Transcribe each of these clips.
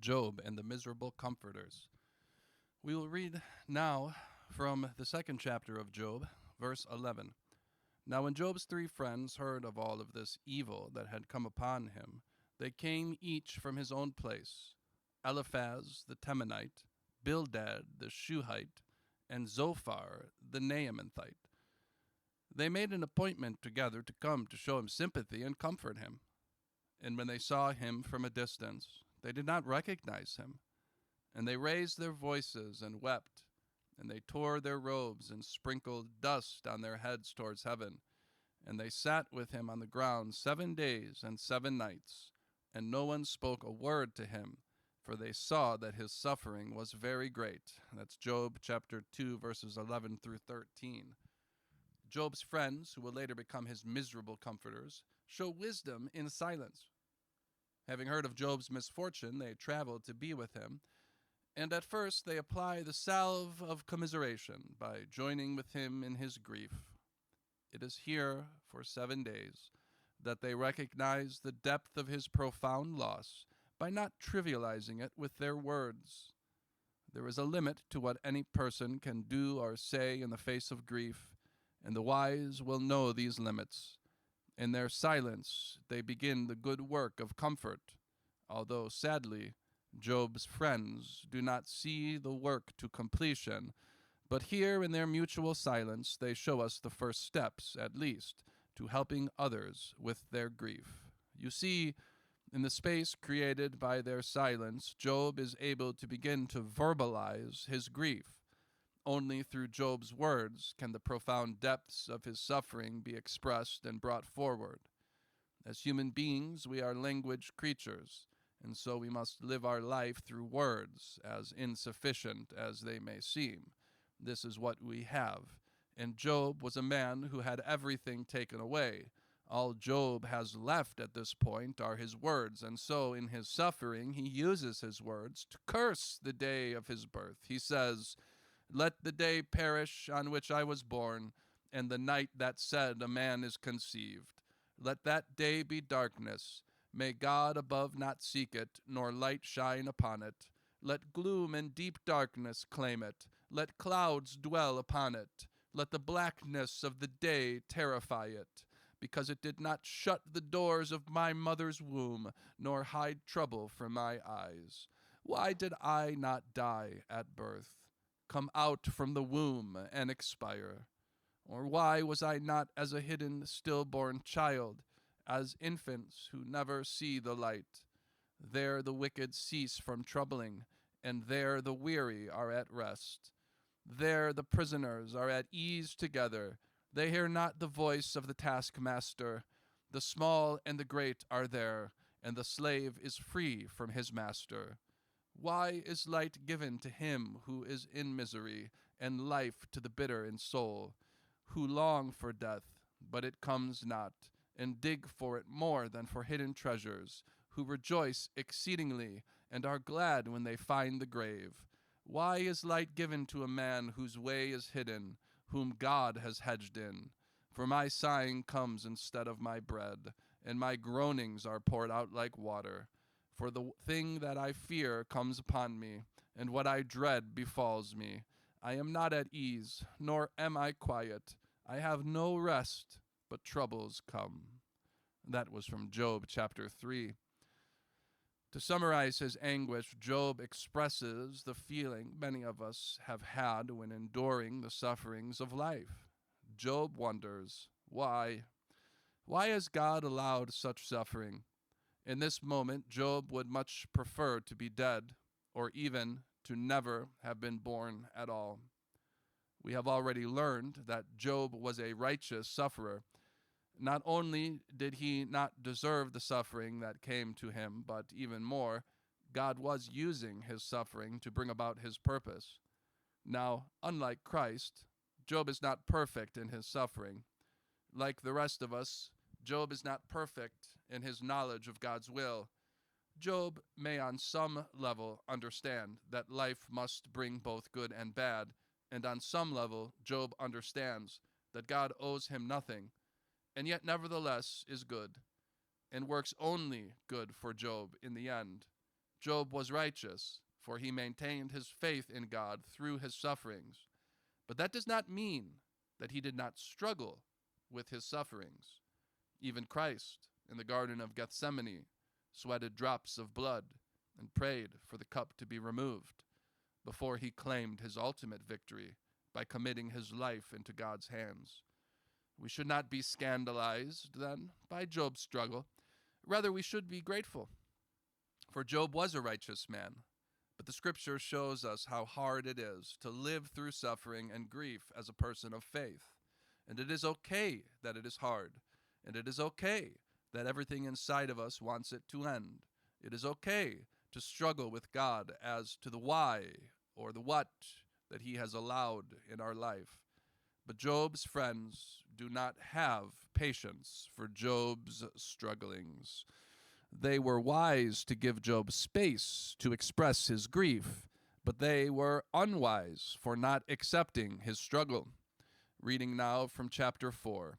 Job and the miserable comforters. We will read now from the second chapter of Job, verse 11. Now, when Job's three friends heard of all of this evil that had come upon him, they came each from his own place: Eliphaz the Temanite, Bildad the Shuhite, and Zophar the Naamathite. They made an appointment together to come to show him sympathy and comfort him. And when they saw him from a distance, they did not recognize him. And they raised their voices and wept, and they tore their robes and sprinkled dust on their heads towards heaven. And they sat with him on the ground 7 days and 7 nights, and no one spoke a word to him, for they saw that his suffering was very great. That's Job chapter 2, verses 11 through 13. Job's friends, who will later become his miserable comforters, show wisdom in silence. Having heard of Job's misfortune, they travel to be with him, and at first they apply the salve of commiseration by joining with him in his grief. It is here, for 7 days, that they recognize the depth of his profound loss by not trivializing it with their words. There is a limit to what any person can do or say in the face of grief, and the wise will know these limits. In their silence, they begin the good work of comfort, although, sadly, Job's friends do not see the work to completion, but here in their mutual silence they show us the first steps, at least, to helping others with their grief. You see, in the space created by their silence, Job is able to begin to verbalize his grief. Only through Job's words can the profound depths of his suffering be expressed and brought forward. As human beings, we are language creatures, and so we must live our life through words, as insufficient as they may seem. This is what we have. And Job was a man who had everything taken away. All Job has left at this point are his words, and so in his suffering he uses his words to curse the day of his birth. He says, "Let the day perish on which I was born, and the night that said a man is conceived. Let that day be darkness. May God above not seek it, nor light shine upon it. Let gloom and deep darkness claim it. Let clouds dwell upon it. Let the blackness of the day terrify it, because it did not shut the doors of my mother's womb, nor hide trouble from my eyes. Why did I not die at birth? Come out from the womb and expire? Or why was I not as a hidden stillborn child, as infants who never see the light? There the wicked cease from troubling, and there the weary are at rest. There the prisoners are at ease together. They hear not the voice of the taskmaster. The small and the great are there, and the slave is free from his master. Why is light given to him who is in misery, and life to the bitter in soul, who long for death, but it comes not, and dig for it more than for hidden treasures, who rejoice exceedingly, and are glad when they find the grave? Why is light given to a man whose way is hidden, whom God has hedged in? For my sighing comes instead of my bread, and my groanings are poured out like water. For the thing that I fear comes upon me, and what I dread befalls me. I am not at ease, nor am I quiet. I have no rest, but troubles come." That was from Job chapter 3. To summarize his anguish, Job expresses the feeling many of us have had when enduring the sufferings of life. Job wonders, why? Why has God allowed such suffering? In this moment, Job would much prefer to be dead, or even to never have been born at all. We have already learned that Job was a righteous sufferer. Not only did he not deserve the suffering that came to him, but even more, God was using his suffering to bring about his purpose. Now, unlike Christ, Job is not perfect in his suffering. Like the rest of us, Job is not perfect in his knowledge of God's will. Job may on some level understand that life must bring both good and bad, and on some level Job understands that God owes him nothing, and yet nevertheless is good, and works only good for Job in the end. Job was righteous, for he maintained his faith in God through his sufferings. But that does not mean that he did not struggle with his sufferings. Even Christ, in the Garden of Gethsemane, sweated drops of blood and prayed for the cup to be removed before he claimed his ultimate victory by committing his life into God's hands. We should not be scandalized, then, by Job's struggle. Rather, we should be grateful. For Job was a righteous man, but the scripture shows us how hard it is to live through suffering and grief as a person of faith. And it is okay that it is hard, and it is okay that everything inside of us wants it to end. It is okay to struggle with God as to the why or the what that he has allowed in our life. But Job's friends do not have patience for Job's strugglings. They were wise to give Job space to express his grief, but they were unwise for not accepting his struggle. Reading now from chapter 4.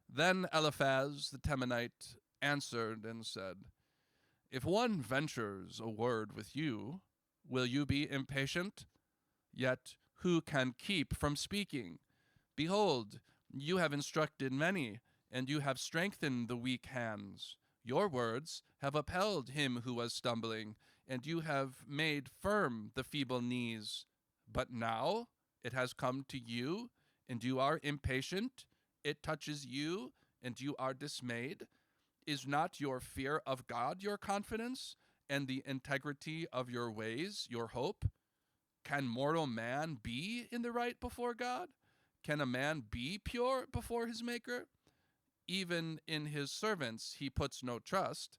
Then Eliphaz the Temanite answered and said, If one ventures a word with you, will you be impatient? Yet who can keep from speaking? Behold, you have instructed many, and you have strengthened the weak hands. Your words have upheld him who was stumbling, and you have made firm the feeble knees. But now it has come to you, and you are impatient. It touches you, and you are dismayed. Is not your fear of God your confidence, and the integrity of your ways your hope? Can mortal man be in the right before God? Can a man be pure before his Maker? Even in his servants he puts no trust,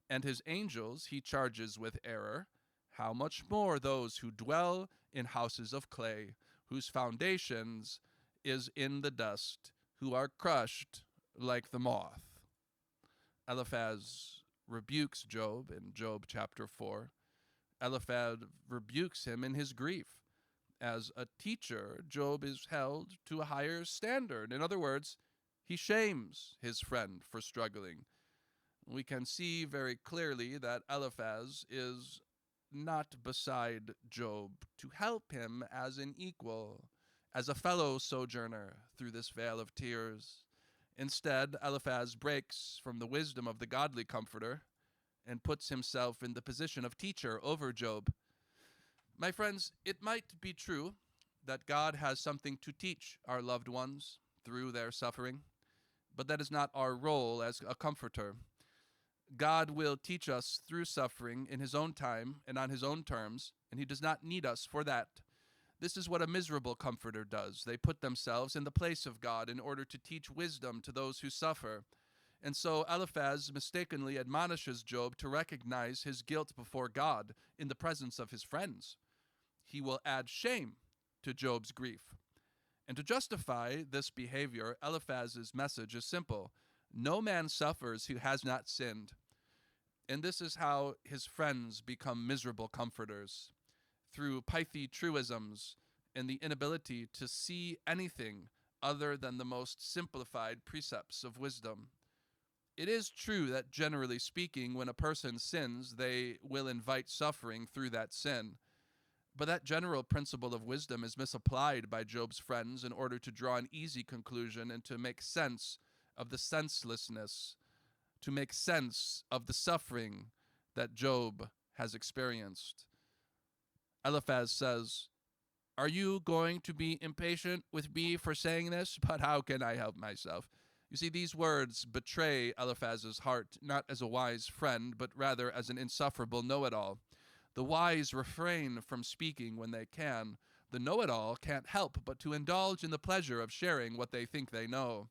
and his angels he charges with error. How much more those who dwell in houses of clay, whose foundations is in the dust, who are crushed like the moth. Eliphaz rebukes Job in Job chapter 4. Eliphaz rebukes him in his grief. As a teacher, Job is held to a higher standard. In other words, he shames his friend for struggling. We can see very clearly that Eliphaz is not beside Job to help him as an equal, as a fellow sojourner through this vale of tears. Instead, Eliphaz breaks from the wisdom of the godly comforter and puts himself in the position of teacher over Job. My friends, it might be true that God has something to teach our loved ones through their suffering, but that is not our role as a comforter. God will teach us through suffering in his own time and on his own terms, and he does not need us for that. This is what a miserable comforter does. They put themselves in the place of God in order to teach wisdom to those who suffer. And so Eliphaz mistakenly admonishes Job to recognize his guilt before God in the presence of his friends. He will add shame to Job's grief. And to justify this behavior, Eliphaz's message is simple. No man suffers who has not sinned. And this is how his friends become miserable comforters, through pithy truisms and the inability to see anything other than the most simplified precepts of wisdom. It is true that generally speaking, when a person sins, they will invite suffering through that sin. But that general principle of wisdom is misapplied by Job's friends in order to draw an easy conclusion and to make sense of the senselessness, to make sense of the suffering that Job has experienced. Eliphaz says, Are you going to be impatient with me for saying this? But how can I help myself? You see, these words betray Eliphaz's heart, not as a wise friend, but rather as an insufferable know-it-all. The wise refrain from speaking when they can. The know-it-all can't help but to indulge in the pleasure of sharing what they think they know.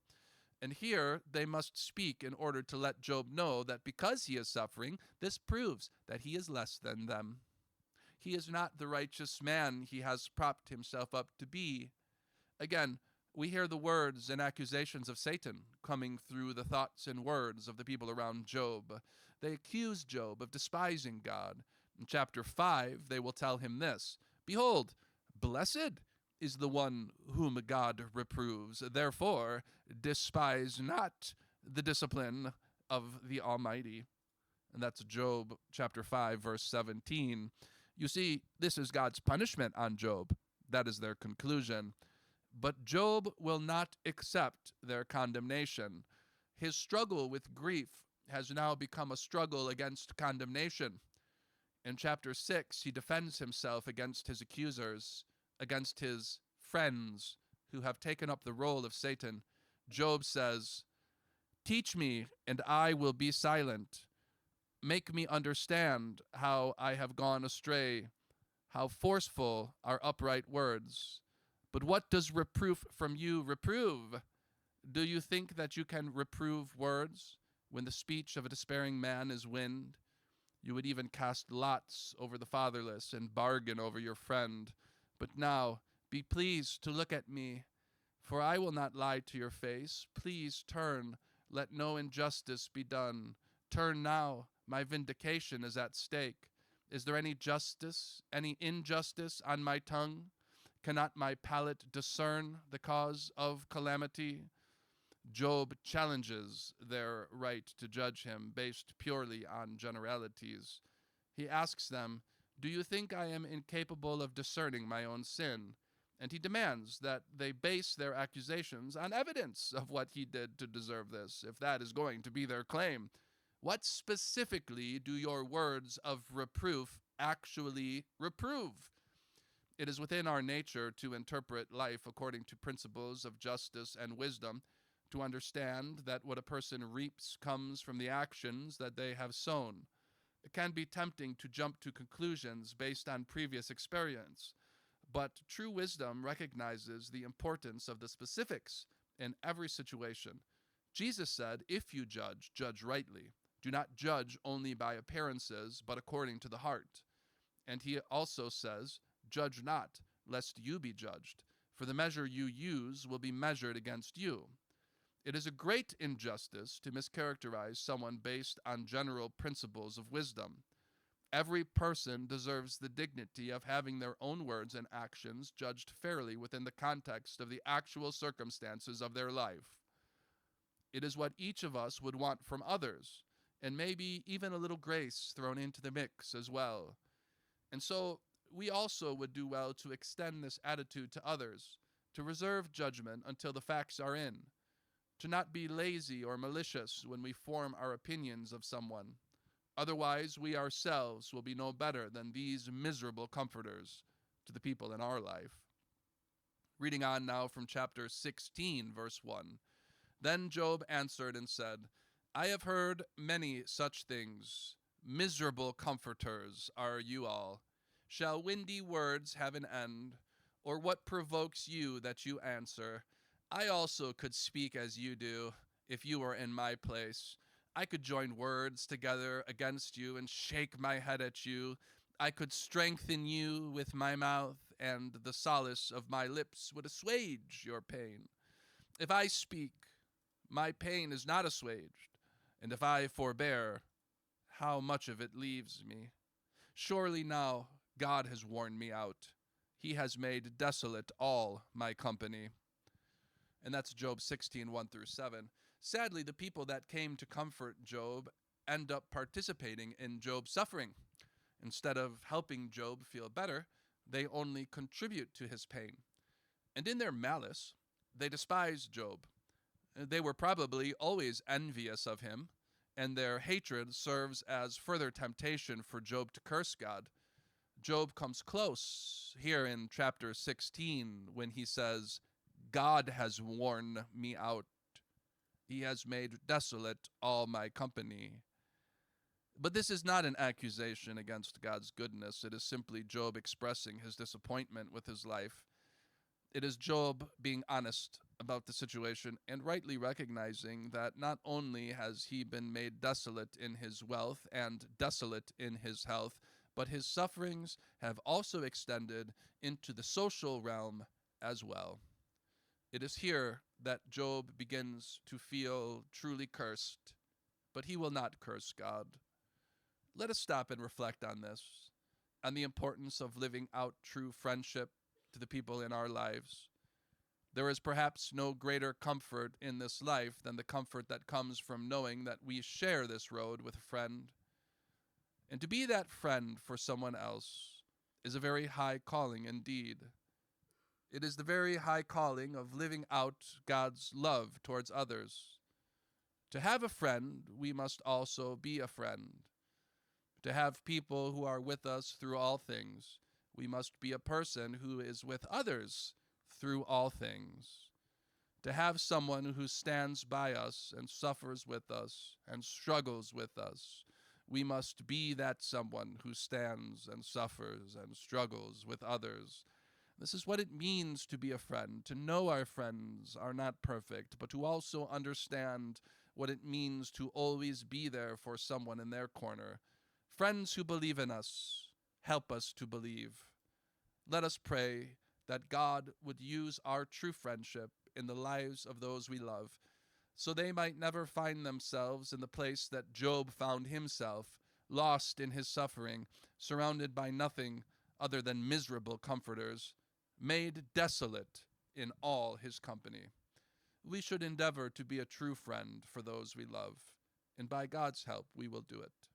And here they must speak in order to let Job know that because he is suffering, this proves that he is less than them. He is not the righteous man he has propped himself up to be. Again, we hear the words and accusations of Satan coming through the thoughts and words of the people around Job. They accuse Job of despising God. In chapter 5, they will tell him this, Behold, blessed is the one whom God reproves. Therefore, despise not the discipline of the Almighty. And that's Job chapter 5, verse 17. You see, this is God's punishment on Job. That is their conclusion. But Job will not accept their condemnation. His struggle with grief has now become a struggle against condemnation. In chapter 6, he defends himself against his accusers, against his friends who have taken up the role of Satan. Job says, "Teach me, and I will be silent. Make me understand how I have gone astray. How forceful are upright words. But what does reproof from you reprove? Do you think that you can reprove words when the speech of a despairing man is wind? You would even cast lots over the fatherless and bargain over your friend. But now be pleased to look at me, for I will not lie to your face. Please turn, let no injustice be done. Turn now, my vindication is at stake. Is there any justice, any injustice on my tongue? Cannot my palate discern the cause of calamity?" Job challenges their right to judge him based purely on generalities. He asks them, "Do you think I am incapable of discerning my own sin?" And he demands that they base their accusations on evidence of what he did to deserve this, if that is going to be their claim. What specifically do your words of reproof actually reprove? It is within our nature to interpret life according to principles of justice and wisdom, to understand that what a person reaps comes from the actions that they have sown. It can be tempting to jump to conclusions based on previous experience, but true wisdom recognizes the importance of the specifics in every situation. Jesus said, "If you judge, judge rightly. Do not judge only by appearances, but according to the heart." And he also says, "Judge not, lest you be judged, for the measure you use will be measured against you." It is a great injustice to mischaracterize someone based on general principles of wisdom. Every person deserves the dignity of having their own words and actions judged fairly within the context of the actual circumstances of their life. It is what each of us would want from others, and maybe even a little grace thrown into the mix as well. And so we also would do well to extend this attitude to others, to reserve judgment until the facts are in, to not be lazy or malicious when we form our opinions of someone. Otherwise, we ourselves will be no better than these miserable comforters to the people in our life. Reading on now from chapter 16, verse 1. Then Job answered and said, "I have heard many such things. Miserable comforters are you all. Shall windy words have an end? Or what provokes you that you answer? I also could speak as you do, if you were in my place. I could join words together against you and shake my head at you. I could strengthen you with my mouth, and the solace of my lips would assuage your pain. If I speak, my pain is not assuaged, and if I forbear, how much of it leaves me? Surely now God has worn me out. He has made desolate all my company." And that's Job 16, 1 through 7. Sadly, the people that came to comfort Job end up participating in Job's suffering. Instead of helping Job feel better, they only contribute to his pain. And in their malice, they despise Job. They were probably always envious of him, and their hatred serves as further temptation for Job to curse God. Job comes close here in chapter 16 when he says, "God has worn me out. He has made desolate all my company." But this is not an accusation against God's goodness. It is simply Job expressing his disappointment with his life. It is Job being honest about the situation and rightly recognizing that not only has he been made desolate in his wealth and desolate in his health, but his sufferings have also extended into the social realm as well. It is here that Job begins to feel truly cursed, but he will not curse God. Let us stop and reflect on this, on the importance of living out true friendship to the people in our lives. There is perhaps no greater comfort in this life than the comfort that comes from knowing that we share this road with a friend. And to be that friend for someone else is a very high calling indeed. It is the very high calling of living out God's love towards others. To have a friend, we must also be a friend. To have people who are with us through all things, we must be a person who is with others through all things. To have someone who stands by us and suffers with us and struggles with us, we must be that someone who stands and suffers and struggles with others. This is what it means to be a friend, to know our friends are not perfect, but to also understand what it means to always be there for someone in their corner. Friends who believe in us, help us to believe. Let us pray that God would use our true friendship in the lives of those we love, so they might never find themselves in the place that Job found himself, lost in his suffering, surrounded by nothing other than miserable comforters, made desolate in all his company. We should endeavor to be a true friend for those we love, and by God's help we will do it.